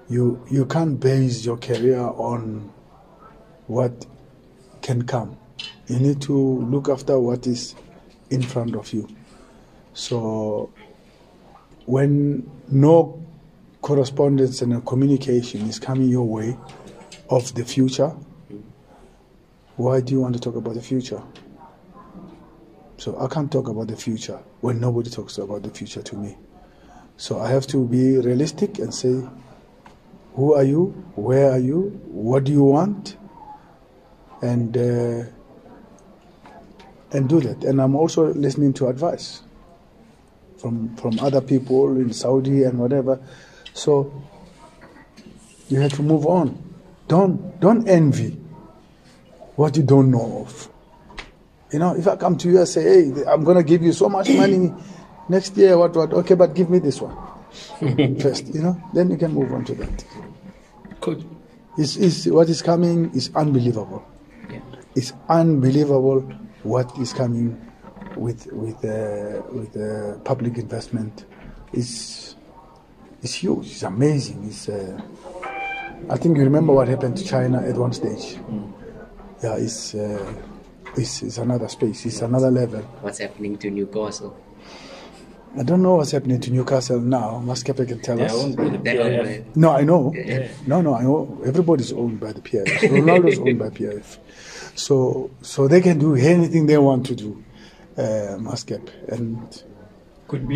You can't base your career on what can come. You need to look after what is in front of you. So when no correspondence and communication is coming your way of the future, why do you want to talk about the future? So I can't talk about the future when nobody talks about the future to me. So I have to be realistic and say, who are you? Where are you? What do you want? And do that. And I'm also listening to advice from other people in Saudi and whatever. So you have to move on. Don't envy what you don't know of. You know, if I come to you and say, hey, I'm going to give you so much money next year, what, okay, but give me this one first, you know, then you can move on to that. Coach. What is coming is unbelievable. Yeah. It's unbelievable what is coming with public investment. It's huge. It's amazing. I think you remember what happened to China at one stage. Yeah, it's another space. It's another level. What's happening to Newcastle? I don't know what's happening to Newcastle now. Maskepe can tell us. PLF. No, I know. Yeah. No, I know. Everybody's owned by the PLF. Ronaldo's owned by PLF. So they can do anything they want to do, Maskepe. And could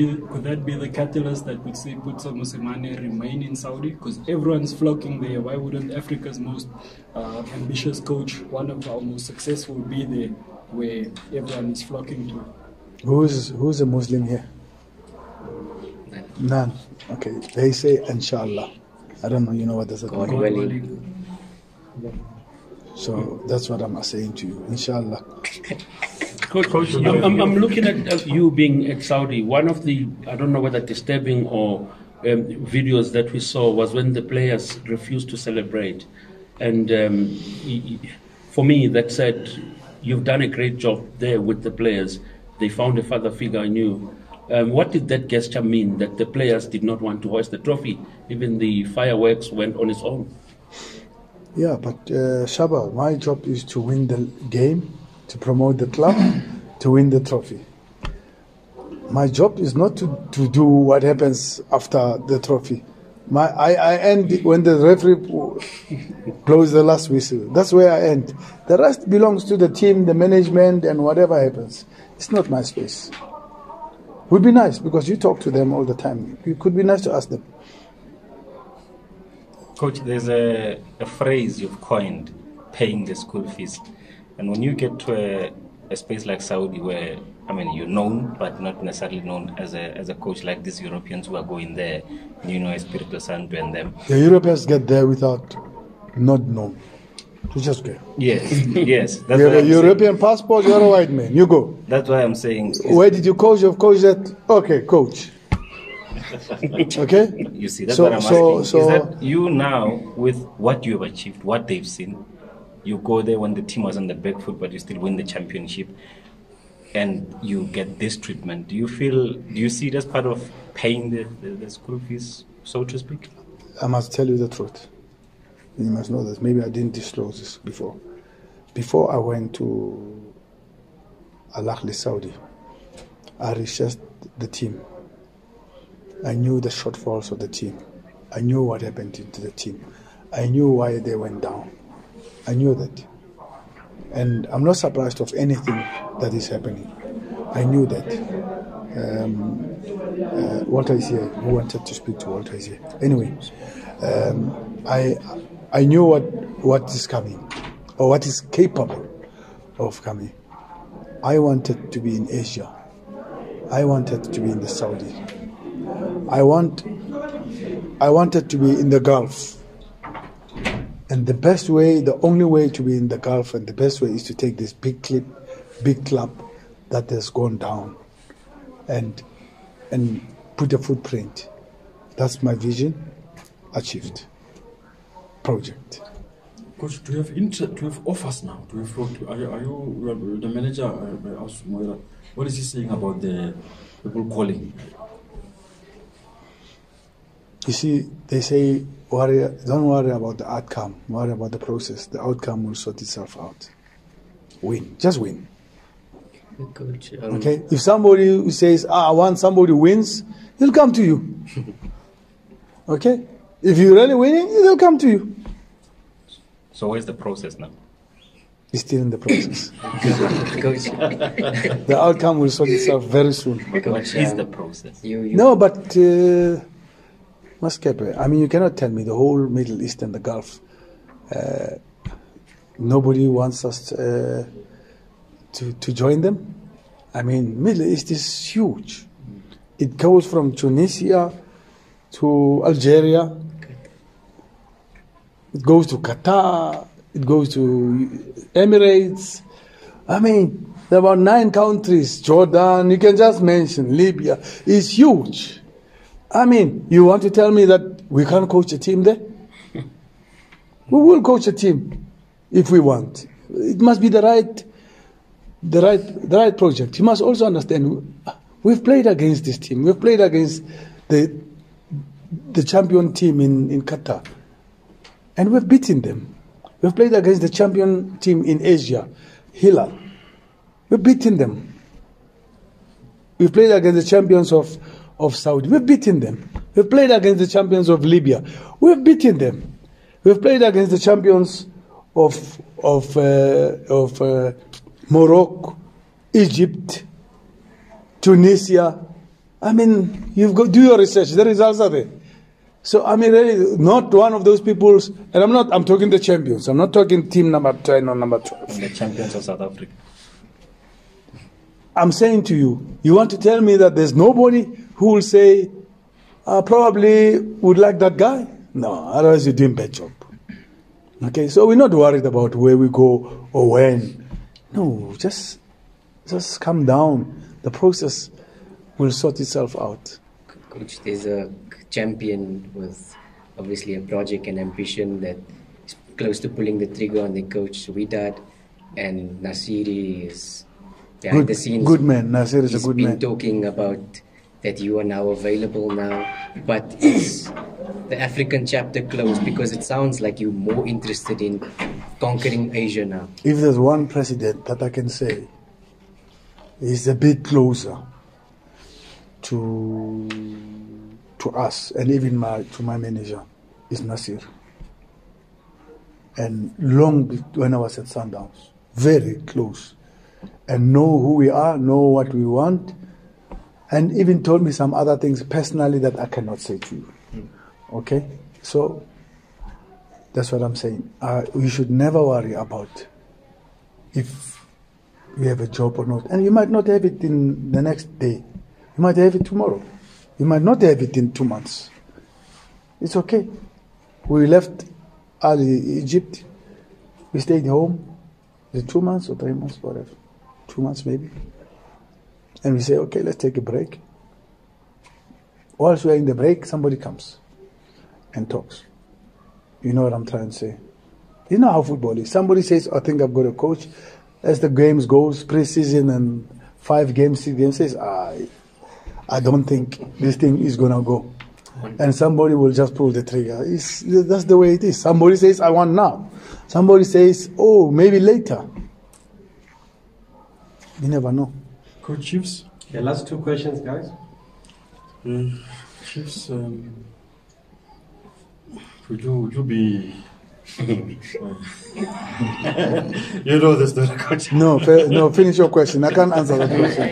that be the catalyst that would see Pitso Mosimane remain in Saudi? Because everyone's flocking there. Why wouldn't Africa's most ambitious coach, one of our most successful, be there where everyone is flocking to? Who's a Muslim here? None. Okay. They say inshallah. I don't know. You know what does that mean? God willing. So that's what I'm saying to you. Inshallah. Coach, I'm looking at you being at Saudi. One of the, I don't know whether disturbing or videos that we saw was when the players refused to celebrate. And for me, that said, you've done a great job there with the players. They found a father figure in you. What did that gesture mean, that the players did not want to hoist the trophy? Even the fireworks went on its own. Yeah, but Shaba, my job is to win the game, to promote the club, to win the trophy. My job is not to do what happens after the trophy. I end when the referee blows the last whistle. That's where I end. The rest belongs to the team, the management, and whatever happens. It's not my space. Would be nice because you talk to them all the time. It could be nice to ask them. Coach, there's a phrase you've coined, paying the school fees. And when you get to a space like Saudi where, I mean, you're known, but not necessarily known as a coach like these Europeans who are going there, you know, Espirito Santo and them. The Europeans get there without not known. You just go. Yes, yes. That's you have a European passport, you're a white man. You go. That's why I'm saying. Where did you coach? You've coached at, okay, coach. Okay? You see, that's what I'm asking. Is that you now, with what you have achieved, what they've seen, you go there when the team was on the back foot, but you still win the championship, and you get this treatment. Do you see it as part of paying the school fees, so to speak? I must tell you the truth. You must know this. Maybe I didn't disclose this before. Before I went to Al-Ahli Saudi, I researched the team. I knew the shortfalls of the team. I knew what happened to the team. I knew why they went down. I knew that. And I'm not surprised of anything that is happening. I knew that. Walter is here. Who wanted to speak to Walter is here. Anyway, I knew what is coming, or what is capable of coming. I wanted to be in Asia. I wanted to be in the Saudi. I wanted to be in the Gulf. And the best way, the only way to be in the Gulf, and the best way is to take this big club that has gone down and put a footprint. That's my vision, achieved. Project. Coach, do you have offers now? Do you are you the manager? What is he saying about the people calling? You see, they say don't worry about the outcome. Worry about the process. The outcome will sort itself out. Win. Just win. Coach, Okay? If somebody says, I want somebody who wins, he'll come to you. Okay? If you're really winning, they'll come to you. So where's the process now? It's still in the process. Coach, The outcome will sort itself very soon. What is the process? No, but Maskepe, I mean, you cannot tell me the whole Middle East and the Gulf. Nobody wants us to join them. I mean, Middle East is huge. It goes from Tunisia to Algeria. It goes to Qatar. It goes to Emirates. I mean, there are about 9 countries. Jordan, you can just mention Libya. It's huge. I mean, you want to tell me that we can't coach a team there? We will coach a team if we want. It must be the right project. You must also understand, we've played against this team. We've played against the champion team in Qatar. And we've beaten them. We've played against the champion team in Asia, Hilal. We've beaten them. We've played against the champions of Saudi. We've beaten them. We've played against the champions of Libya. We've beaten them. We've played against the champions of Morocco, Egypt, Tunisia. I mean, you've got do your research. The results are there. So I mean, really, not one of those people. And I'm talking the champions. I'm not talking team number 10 or number 12. The champions of South Africa. I'm saying to you, you want to tell me that there's nobody who will say, probably would like that guy? No, otherwise you're doing bad job. Okay, so we're not worried about where we go or when. No, just calm down. The process will sort itself out. Coach, there's a champion with obviously a project and ambition that is close to pulling the trigger on the coach, Wydad, and Nasiri is behind the scenes. Good man. Nasir is a good man. He's been talking about that you are now available now, but is the African chapter closed? Because it sounds like you're more interested in conquering Asia now. If there's one president that I can say is a bit closer to us and even to my manager, is Nasir. And when I was at Sundowns, very close, and know who we are, know what we want, and even told me some other things personally that I cannot say to you. Okay? So, that's what I'm saying. We should never worry about if we have a job or not. And you might not have it in the next day. You might have it tomorrow. You might not have it in 2 months. It's okay. We left Egypt. We stayed home. Is it 2 months or 3 months? Whatever. 2 months maybe. And we say, okay, let's take a break. Whilst we're in the break, somebody comes and talks. You know what I'm trying to say? You know how football is. Somebody says, I think I've got a coach. As the games goes, pre-season and 5 games, 6 games, says, I don't think this thing is going to go. And somebody will just pull the trigger. That's the way it is. Somebody says, I want now. Somebody says, oh, maybe later. You never know. Coach Chiefs? The last 2 questions, guys. Chiefs, would you be... you know the story, Coach. No, finish your question. I can't answer that question.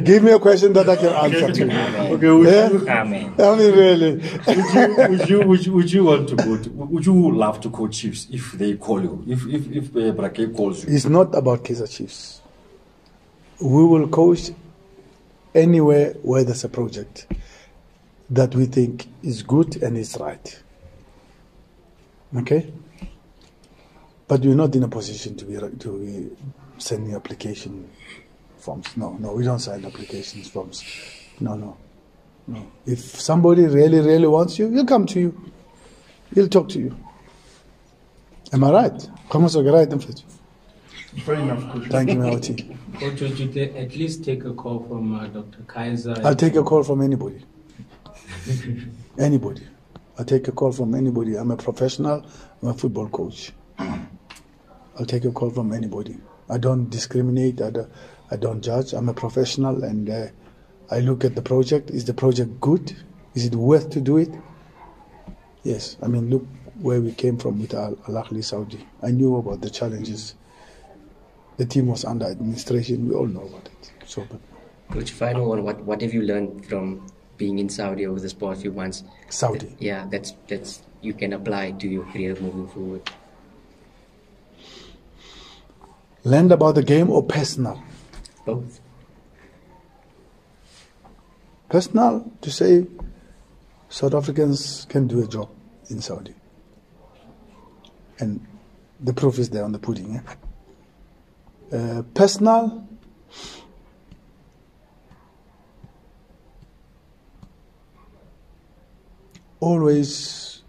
Give me a question that I can answer to. Okay, I mean, really. would you want to go to, would you love to coach Chiefs if they call you, if Brake calls you? It's not about Kaizer Chiefs. We will coach anywhere where there's a project that we think is good and is right. Okay? But we're not in a position to be sending application forms. No, we don't sign applications forms. No. If somebody really, really wants you, he'll come to you. He'll talk to you. Am I right? Fair enough, Coach. Thank you, Mawati. Coach, would you at least take a call from Dr. Kaiser? I'll take a call from anybody. Anybody. I take a call from anybody. I'm a professional. I'm a football coach. I'll take a call from anybody. I don't discriminate. I don't judge. I'm a professional, and I look at the project. Is the project good? Is it worth to do it? Yes. I mean, look where we came from with Al-Ahli Saudi. I knew about the challenges. The team was under administration. We all know about it. So, but Coach, final one. What have you learned from being in Saudi over the past few months? Saudi. That's you can apply to your career moving forward. Learned about the game or personal? Both. Personal, to say South Africans can do a job in Saudi. And the proof is there on the pudding. Personal, always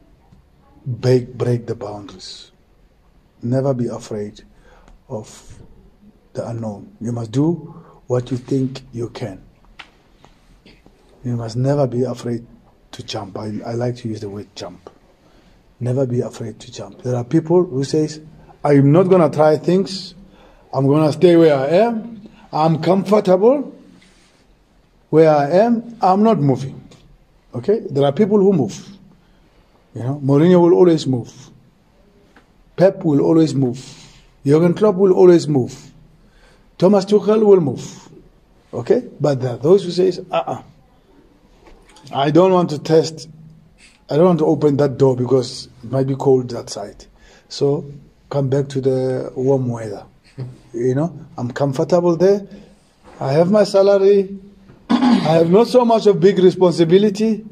break the boundaries. Never be afraid of the unknown. You must do what you think you can. You must never be afraid to jump. I like to use the word jump. Never be afraid to jump. There are people who says, I'm not going to try things. I'm going to stay where I am. I'm comfortable where I am. I'm not moving. Okay? There are people who move. You know, Mourinho will always move. Pep will always move. Jurgen Klopp will always move. Thomas Tuchel will move. Okay? But there are those who say, I don't want to test. I don't want to open that door because it might be cold outside. So come back to the warm weather. You know, I'm comfortable there. I have my salary. I have not so much of big responsibility.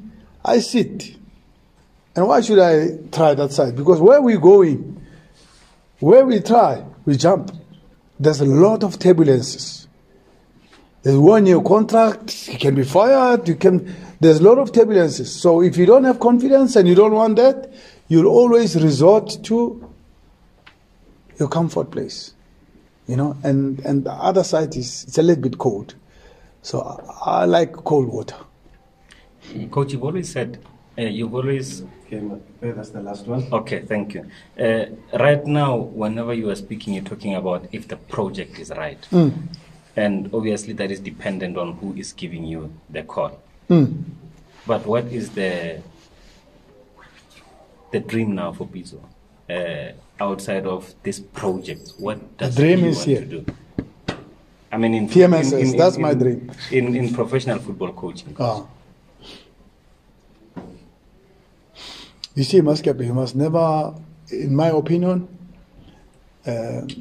I sit. And why should I try that side? Because where we going, where we try, we jump. There's a lot of turbulences. There's 1 year contract, you can be fired, there's a lot of turbulences. So if you don't have confidence and you don't want that, you'll always resort to your comfort place. You know, and the other side it's a little bit cold. So I like cold water. Coach, you've always said, Okay, that's the last one. Okay, thank you. Right now, whenever you are speaking, you're talking about if the project is right. And obviously that is dependent on who is giving you the call. But what is the dream now for Pitso? Outside of this project, what does the dream you is want here. to do? I mean, in TMSS, that's my dream. In professional football coaching. You see, Maskape, you must never, in my opinion, you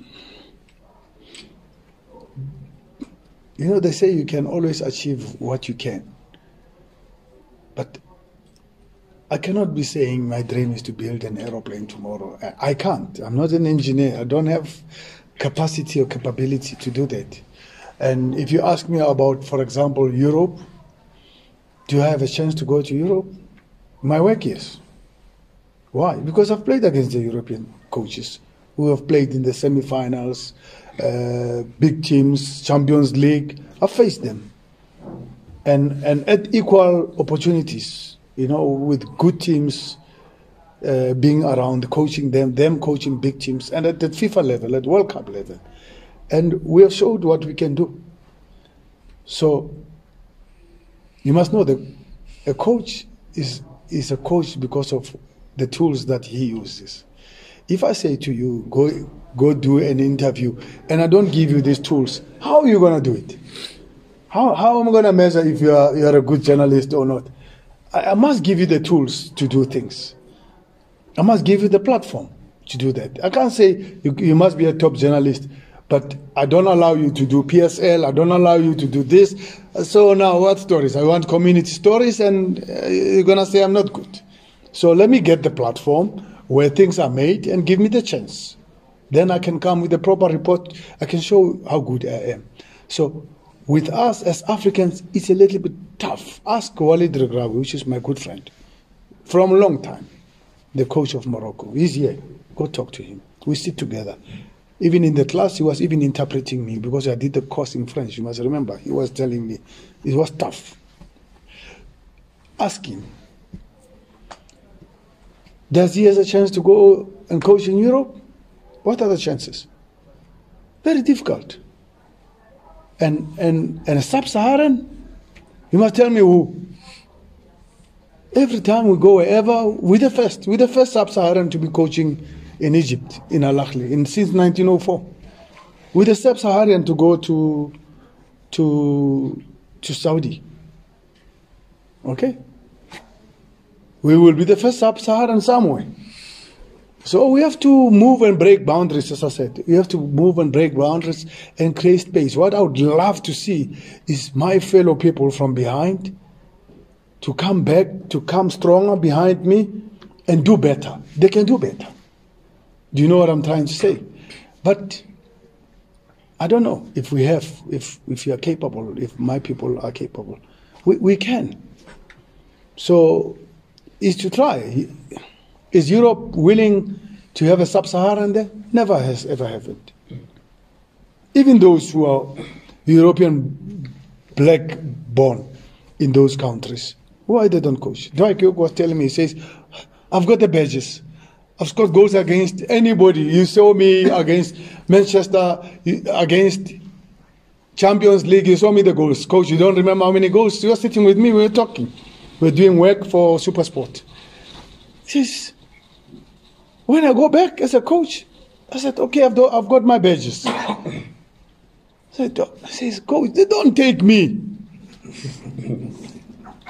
know, they say you can always achieve what you can. But I cannot be saying my dream is to build an aeroplane tomorrow. I can't. I'm not an engineer. I don't have capacity or capability to do that. And if you ask me about, for example, Europe, do I have a chance to go to Europe? My work, yes. Why? Because I've played against the European coaches who have played in the semi-finals, big teams, Champions League. I've faced them. And at equal opportunities, you know, with good teams being around, coaching them coaching big teams, and at the FIFA level, at World Cup level. And we have showed what we can do. So you must know that a coach is a coach because of the tools that he uses. If I say to you, go do an interview, and I don't give you these tools, how are you going to do it? How am I going to measure if you are a good journalist or not? I must give you the tools to do things. I must give you the platform to do that. I can't say you must be a top journalist, but I don't allow you to do PSL, I don't allow you to do this. So now what stories? I want community stories, and you're going to say I'm not good. So let me get the platform where things are made and give me the chance. Then I can come with a proper report. I can show how good I am. So with us as Africans, it's a little bit tough. Ask Walid Regraoui, which is my good friend, from a long time, the coach of Morocco. He's here. Go talk to him. We sit together. Even in the class, he was even interpreting me because I did the course in French. You must remember, he was telling me it was tough. ask him, does he have a chance to go and coach in Europe? What are the chances? Very difficult. And a sub-Saharan, you must tell me who. Every time we go wherever, we're the first sub-Saharan to be coaching in Egypt, in Al-Ahli, since 1904. We're the sub-Saharan to go to Saudi. Okay? We will be the first sub-Saharan somewhere. So we have to move and break boundaries, as I said. We have to move and break boundaries and create space. What I would love to see is my fellow people from behind to come back, to come stronger behind me and do better. They can do better. Do you know what I'm trying to say? But I don't know if we have, if you are capable, if my people are capable. We can. So is to try. Is Europe willing to have a sub-Saharan there? Never has ever happened. Even those who are European black-born in those countries, why they don't coach? Dwight York was telling me, he says, I've got the badges. I've scored goals against anybody. You saw me against Manchester, against Champions League. You saw me the goals. Coach, you don't remember how many goals? You were sitting with me, we were talking. We were doing work for Supersport. He says, when I go back as a coach, I said, okay, I've got my badges. I says, coach, they don't take me.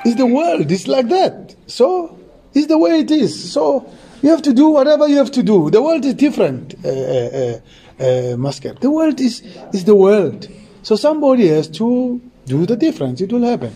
It's the world, it's like that. So, it's the way it is. So, you have to do whatever you have to do. The world is different, Muscat. The world is the world. So somebody has to do the difference. It will happen.